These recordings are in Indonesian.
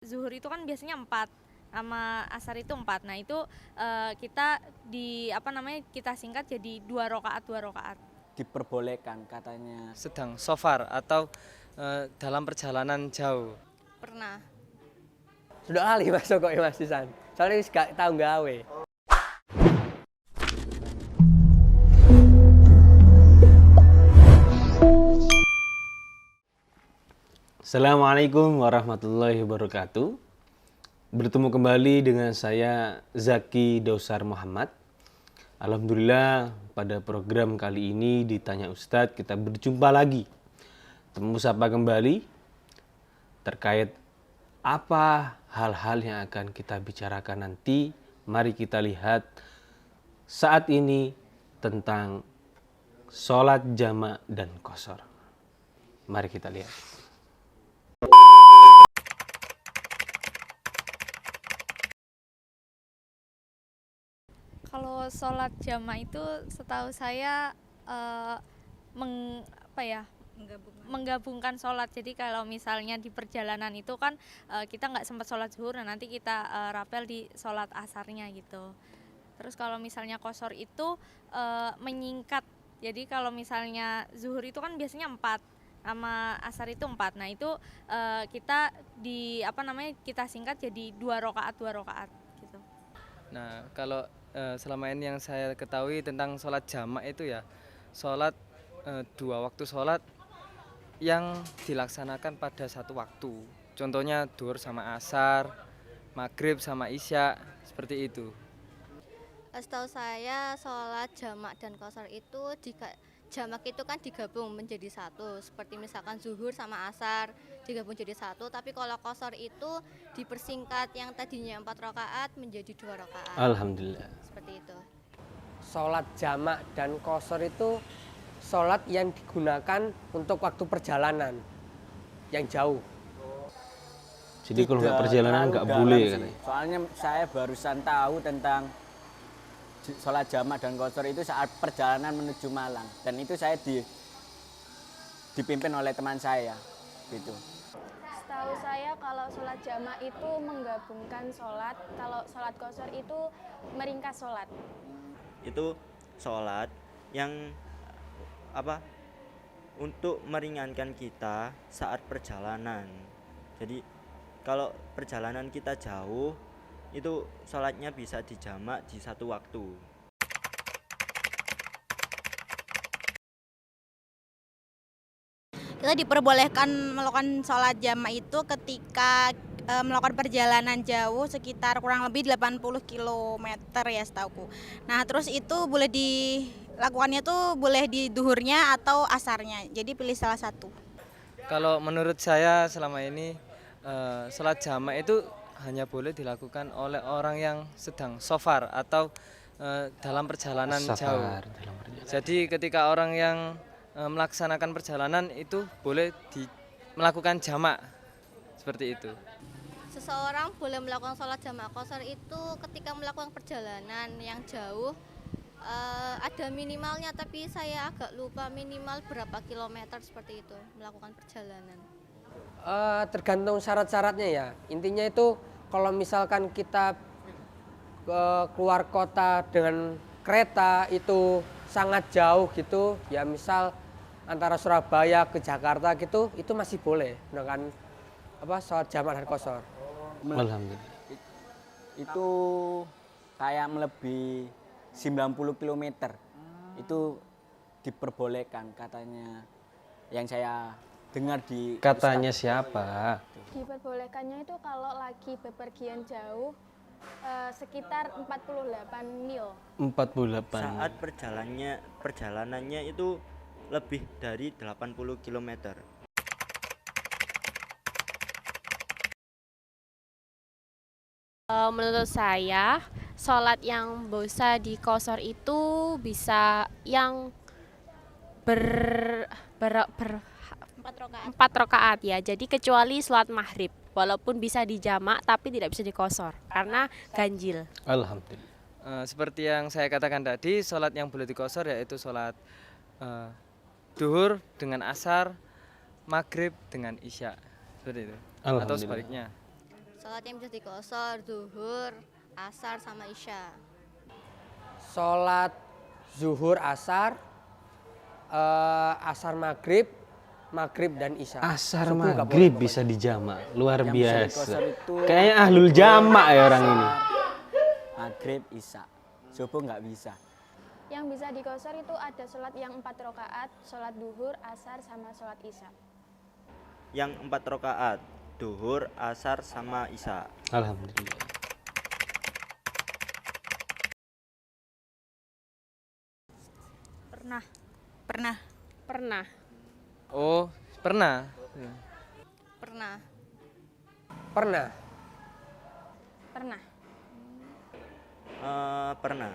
Zuhur itu kan biasanya 4 sama asar itu 4. Nah, itu kita kita singkat jadi 2 rakaat. Diperbolehkan katanya. Sedang safar atau dalam perjalanan jauh. Pernah. Sudah kali Mas kok Mas Sisan. Soalnya wis gak tau gawe. Assalamualaikum warahmatullahi wabarakatuh. Bertemu kembali dengan saya Zaki Dausar Muhammad. Alhamdulillah pada program kali ini di Tanya Ustadz kita berjumpa lagi. Temu sapa kembali terkait apa hal-hal yang akan kita bicarakan nanti. Mari kita lihat saat ini tentang sholat jamak dan qashar. Mari kita lihat. Kalau sholat jamak itu setahu saya menggabungkan sholat. Jadi kalau misalnya di perjalanan itu kan kita nggak sempat sholat zuhur, nah nanti kita rapel di sholat asarnya gitu. Terus kalau misalnya qashar itu menyingkat. Jadi kalau misalnya zuhur itu kan biasanya 4 sama asar itu 4. Nah, itu kita singkat jadi 2 rakaat gitu. Nah, kalau selama ini yang saya ketahui tentang sholat jamak itu ya, sholat 2 waktu sholat yang dilaksanakan pada satu waktu. Contohnya duhur sama asar, maghrib sama isya, seperti itu. Setahu saya sholat jamak dan qashar itu jamak itu kan digabung menjadi satu, seperti misalkan zuhur sama asar digabung jadi satu. Tapi kalau qashar itu dipersingkat, yang tadinya 4 rakaat menjadi 2 rakaat. Alhamdulillah. Seperti itu. Sholat jamak dan qashar itu sholat yang digunakan untuk waktu perjalanan yang jauh. Jadi kalau nggak perjalanan nggak Dalam boleh sih. katanya. Soalnya saya barusan tahu tentang sholat jamak dan qashar itu saat perjalanan menuju Malang, dan itu saya dipimpin oleh teman saya gitu. Setahu saya kalau sholat jamak itu menggabungkan sholat, kalau sholat qashar itu meringkas sholat. Itu sholat yang untuk meringankan kita saat perjalanan. Jadi kalau perjalanan kita jauh, itu sholatnya bisa dijamak di satu waktu. Kita diperbolehkan melakukan sholat jamak itu ketika melakukan perjalanan jauh sekitar kurang lebih 80 km ya setauku. Nah, terus itu boleh dilakukannya tuh boleh di duhurnya atau asarnya. Jadi pilih salah satu. Kalau menurut saya selama ini sholat jamak itu hanya boleh dilakukan oleh orang yang sedang safar atau dalam perjalanan jauh. Jadi ketika orang yang melaksanakan perjalanan itu boleh melakukan jamak seperti itu. Seseorang boleh melakukan sholat jamak qashar itu ketika melakukan perjalanan yang jauh. Ada minimalnya, tapi saya agak lupa minimal berapa kilometer seperti itu melakukan perjalanan. Tergantung syarat-syaratnya ya. Intinya itu kalau misalkan kita keluar kota dengan kereta itu sangat jauh gitu, ya misal antara Surabaya ke Jakarta gitu, itu masih boleh dengan sholat jamak dan qashar. Alhamdulillah. Itu kayak melebihi 90 km. Itu diperbolehkan katanya, yang saya dengar di Katanya Ustadz. siapa? Diperbolehkannya itu kalau lagi bepergian jauh sekitar 48 mil. 48. Saat perjalanannya itu lebih dari 80 km. Menurut saya, sholat yang bisa di qashar itu bisa yang ber 4 rakaat ya. Jadi kecuali sholat maghrib, walaupun bisa dijamak tapi tidak bisa di qashar karena ganjil. Alhamdulillah. Seperti yang saya katakan tadi, sholat yang boleh di qashar yaitu sholat duhur dengan asar, maghrib dengan isya, seperti itu. Atau sebaliknya. Sholat yang bisa dikosor, zuhur, asar, sama isya. Sholat zuhur, asar, asar maghrib, maghrib dan isya. Asar Subuh nggak maghrib boleh bisa dijama, luar Yang bisa biasa. dikosor itu Kayaknya ahlul jama ya orang ini. maghrib, isya. Subuh nggak bisa. Yang bisa dikosor itu ada sholat yang 4 rakaat, sholat duhur, asar, sama sholat isya. Yang 4 rakaat, duhur, asar, sama isya. Alhamdulillah. Pernah. Pernah. Pernah. Oh, pernah. Ya. Pernah. Pernah. Pernah. Pernah.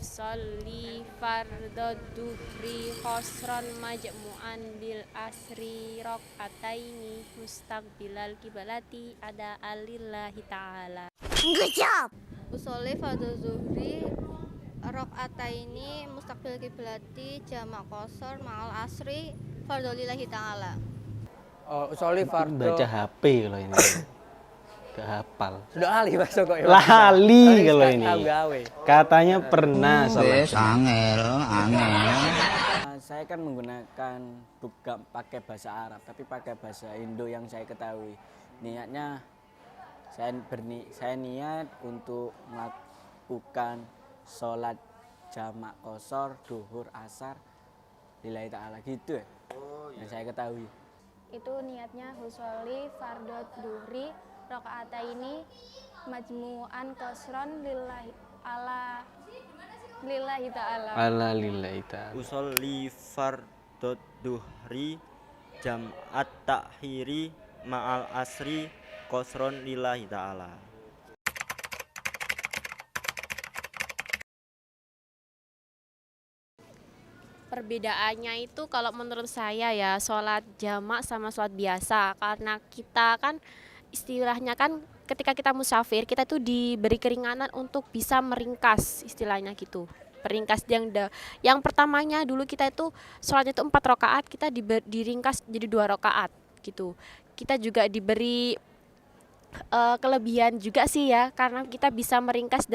Sholli fardhu duhri khosron majmu'an bil asri rokataini mustaqbilal kibalati ada alillahi ta'ala. Usolli fardhu zuhri rakaataini mustaqbil kiblati jamak qasar ma'al asri fardhu lillahi ta'ala. Oh, usolli Baca fardhu. HP kalau ini. Gak hafal. Sudah ahli masuk kok ya. Lali kalau ini. Gawe. Katanya pernah salah. Saya kan menggunakan bukan pakai bahasa Arab, tapi pakai bahasa Indo yang saya ketahui. Niatnya saya niat untuk melakukan sholat jamak qasar, duhur, asar, lillahi ta'ala gitu ya. Yang saya ketahui. Itu niatnya husolli fardhu duhri rakaataini majmu'an qasron lillahi ta'ala. Ala lillahi ta'ala. Usolli fardhu duhri jam'at takhiri ma'al asri qasron lillahi ta'ala. Perbedaannya itu kalau menurut saya ya sholat jamak sama sholat biasa, karena kita kan istilahnya kan ketika kita musafir kita tuh diberi keringanan untuk bisa meringkas istilahnya gitu. Peringkas yang pertamanya dulu kita itu sholatnya itu 4 rakaat, kita diringkas jadi 2 rakaat gitu. Kita juga diberi kelebihan juga sih ya, karena kita bisa meringkas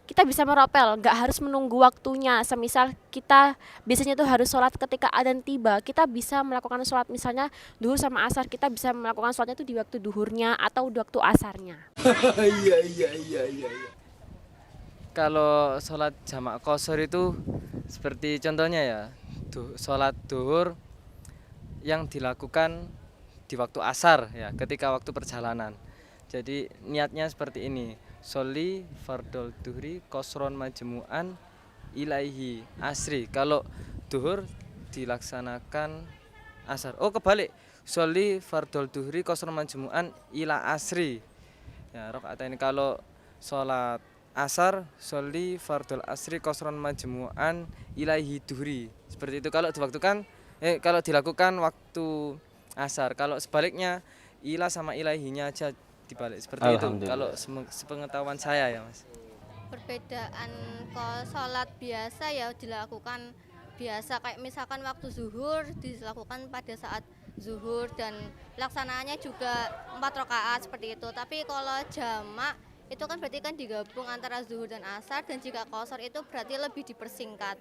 kita bisa meropel, nggak harus menunggu waktunya. Semisal kita biasanya tuh harus sholat ketika adzan tiba, kita bisa melakukan sholat misalnya duhur sama asar, kita bisa melakukan sholatnya tuh di waktu duhurnya atau di waktu asarnya. Iya. Kalau sholat jamak qasar itu seperti contohnya ya, sholat duhur yang dilakukan di waktu asar ya, ketika waktu perjalanan. Jadi niatnya seperti ini. Sholli fardhu duhri qasron majmu'an ilaihi asri. Kalau duhur dilaksanakan asar. Oh, kebalik. Sholli fardhu duhri qasron majmu'an ila asri. Ya, rakaat ini kalau sholat asar, sholli fardhu asri qasron majmu'an ilaihi duhri. Seperti itu kalau kalau dilakukan waktu asar. Kalau sebaliknya ila sama ilaihinya aja dibalik seperti itu kalau sepengetahuan saya ya Mas. Perbedaan kalau sholat biasa ya dilakukan biasa, kayak misalkan waktu zuhur dilakukan pada saat zuhur dan laksanaannya juga 4 rakaat seperti itu. Tapi kalau jamak itu kan berarti kan digabung antara zuhur dan asar, dan jika qasar itu berarti lebih dipersingkat.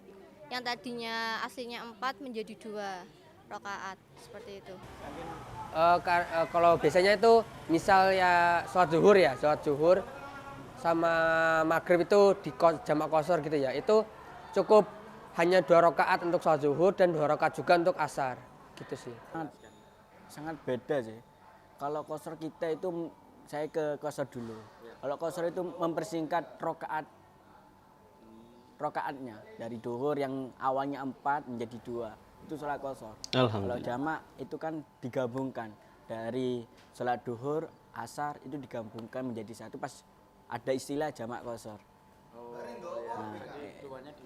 Yang tadinya aslinya 4 menjadi 2 rakaat seperti itu. Kalau biasanya itu misal ya sholat zuhur sama maghrib itu di jamak qasar gitu ya, itu cukup hanya 2 rakaat untuk sholat zuhur dan 2 rakaat juga untuk asar gitu sih. Sangat beda sih. Kalau qasar kita itu, saya ke qasar dulu. Kalau qasar itu mempersingkat rakaatnya dari duhur yang awalnya 4 menjadi 2. Itu sholat qasar. Kalau jamak itu kan digabungkan dari sholat duhur, asar itu digabungkan menjadi satu, pas ada istilah jamak qasar. Nah,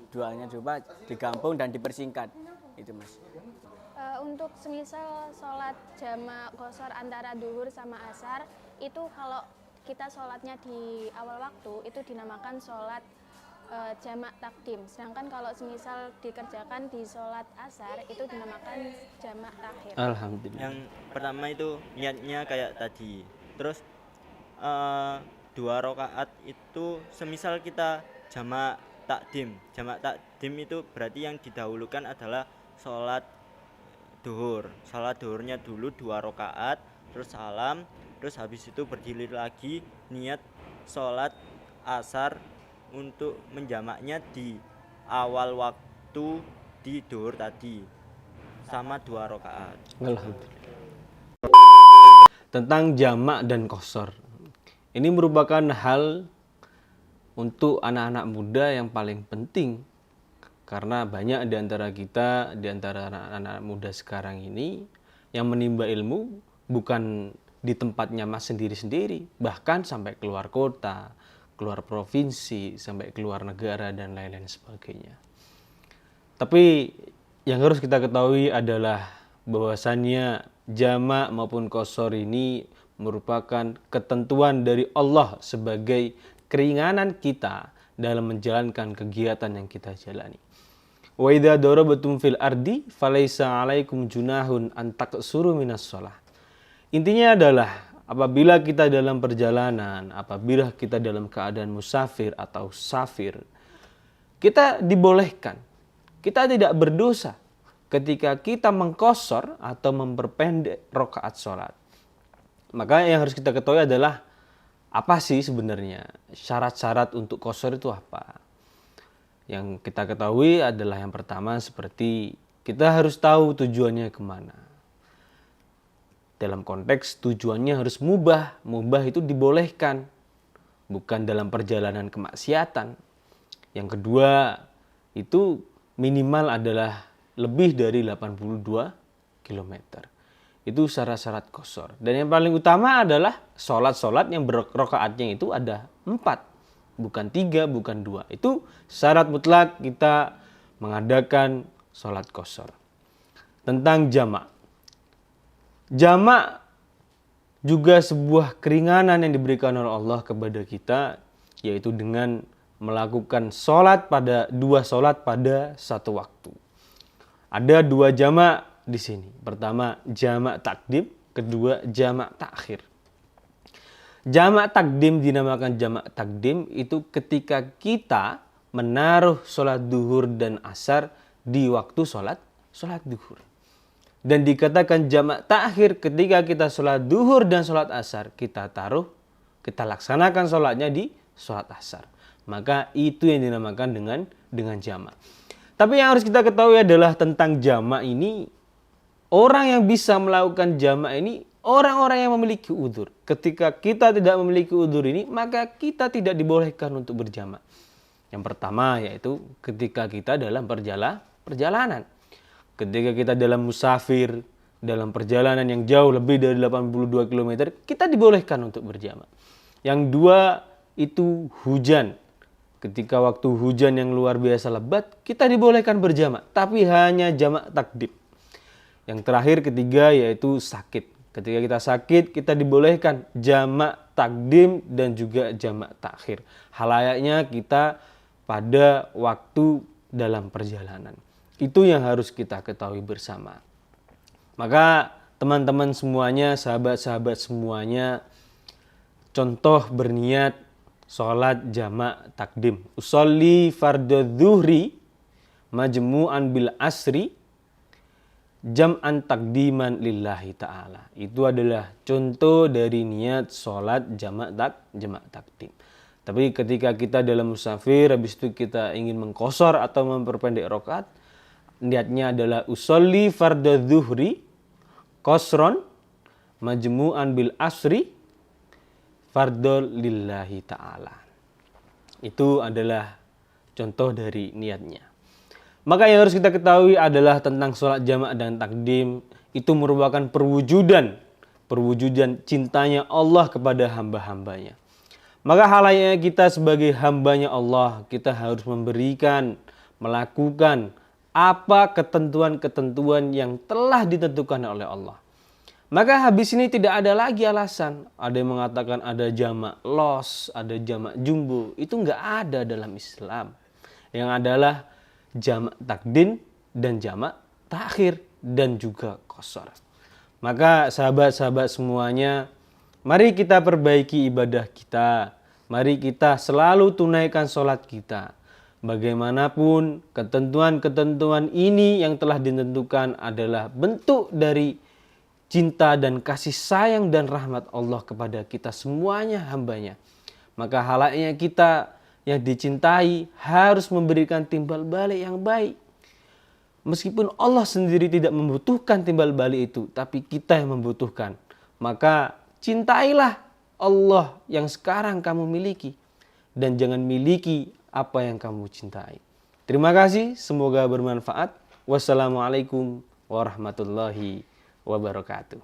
duanya coba digabung dan dipersingkat itu Mas. Untuk semisal sholat jamak qasar antara duhur sama asar, itu kalau kita sholatnya di awal waktu itu dinamakan sholat jamak takdim. Sedangkan kalau semisal dikerjakan di sholat asar itu dinamakan jamak takhir. Alhamdulillah. Yang pertama itu niatnya kayak tadi. Terus 2 rakaat itu semisal kita jamak takdim. Jamak takdim itu berarti yang didahulukan adalah sholat duhur. Sholat duhurnya dulu 2 rakaat, terus salam, terus habis itu berdiri lagi niat sholat asar untuk menjamaknya di awal waktu di duhur tadi sama 2 rakaat. Alhamdulillah. Tentang jamak dan qashar. Ini merupakan hal untuk anak-anak muda yang paling penting. Karena banyak di antara kita, di antara anak-anak muda sekarang ini yang menimba ilmu bukan di tempatnya mas sendiri-sendiri, bahkan sampai keluar kota, keluar provinsi, sampai keluar negara dan lain-lain sebagainya. Tapi yang harus kita ketahui adalah bahwasannya jamak maupun qashar ini merupakan ketentuan dari Allah sebagai keringanan kita dalam menjalankan kegiatan yang kita jalani. Wa idza darabatum fil ardi falaisa 'alaikum junahun an taqsuru minas shalah. Intinya adalah apabila kita dalam perjalanan, apabila kita dalam keadaan musafir atau safir, kita dibolehkan, kita tidak berdosa ketika kita mengqashar atau memperpendek rakaat sholat. Maka yang harus kita ketahui adalah apa sih sebenarnya syarat-syarat untuk qashar itu apa? Yang kita ketahui adalah yang pertama seperti kita harus tahu tujuannya kemana. Dalam konteks tujuannya harus mubah. Mubah itu dibolehkan, bukan dalam perjalanan kemaksiatan. Yang kedua itu minimal adalah lebih dari 82 km. Itu syarat-syarat qashar. Dan yang paling utama adalah sholat-sholat yang berrakaatnya itu ada 4. Bukan 3, bukan 2. Itu syarat mutlak kita mengadakan sholat qashar. Tentang jamak. Jamak juga sebuah keringanan yang diberikan oleh Allah kepada kita, yaitu dengan melakukan sholat pada 2 sholat pada 1 waktu. Ada 2 jamak di sini. Pertama jamak takdim, kedua jamak takhir. Jamak takdim dinamakan jamak takdim itu ketika kita menaruh sholat duhur dan asar di waktu sholat duhur. Dan dikatakan jamak takhir ketika kita sholat duhur dan sholat asar kita laksanakan sholatnya di sholat asar. Maka itu yang dinamakan dengan jamak. Tapi yang harus kita ketahui adalah tentang jamak ini, orang yang bisa melakukan jamak ini orang-orang yang memiliki udzur. Ketika kita tidak memiliki udzur ini, maka kita tidak dibolehkan untuk berjamak. Yang pertama yaitu ketika kita dalam perjalanan. Ketika kita dalam musafir, dalam perjalanan yang jauh lebih dari 82 km, kita dibolehkan untuk berjamak. Yang dua itu hujan. Ketika waktu hujan yang luar biasa lebat, kita dibolehkan berjamak, tapi hanya jamak takdim. Yang terakhir ketiga yaitu sakit. Ketika kita sakit, kita dibolehkan jamak takdim dan juga jamak takhir. Halayaknya kita pada waktu dalam perjalanan. Itu yang harus kita ketahui bersama. Maka teman-teman semuanya, sahabat-sahabat semuanya, contoh berniat sholat jamak takdim. Usolli fardhu dzuhri majmu'an bil asri jam'an takdiman lillahi ta'ala. Itu adalah contoh dari niat sholat jamak takdim. Tapi ketika kita dalam musafir, habis itu kita ingin mengqashar atau memperpendek rakaat, niatnya adalah usolli fardhu dzuhri qasron majmu'an bil asri fardhu lillahi ta'ala. Itu adalah contoh dari niatnya. Maka yang harus kita ketahui adalah tentang sholat jamak dan takdim itu merupakan perwujudan cintanya Allah kepada hamba-hambanya. Maka halayaknya kita sebagai hambanya Allah, kita harus melakukan apa ketentuan-ketentuan yang telah ditentukan oleh Allah. Maka habis ini tidak ada lagi alasan. Ada yang mengatakan ada jamak los, ada jamak jumbo. Itu nggak ada dalam Islam. Yang adalah jamak takdim dan jamak takhir dan juga qashar. Maka sahabat-sahabat semuanya, mari kita perbaiki ibadah kita. Mari kita selalu tunaikan sholat kita. Bagaimanapun ketentuan-ketentuan ini yang telah ditentukan adalah bentuk dari cinta dan kasih sayang dan rahmat Allah kepada kita semuanya hambanya. Maka halaknya kita yang dicintai harus memberikan timbal balik yang baik. Meskipun Allah sendiri tidak membutuhkan timbal balik itu, tapi kita yang membutuhkan. Maka cintailah Allah yang sekarang kamu miliki. Dan jangan miliki apa yang kamu cintai. Terima kasih, semoga bermanfaat. Wassalamualaikum warahmatullahi wabarakatuh.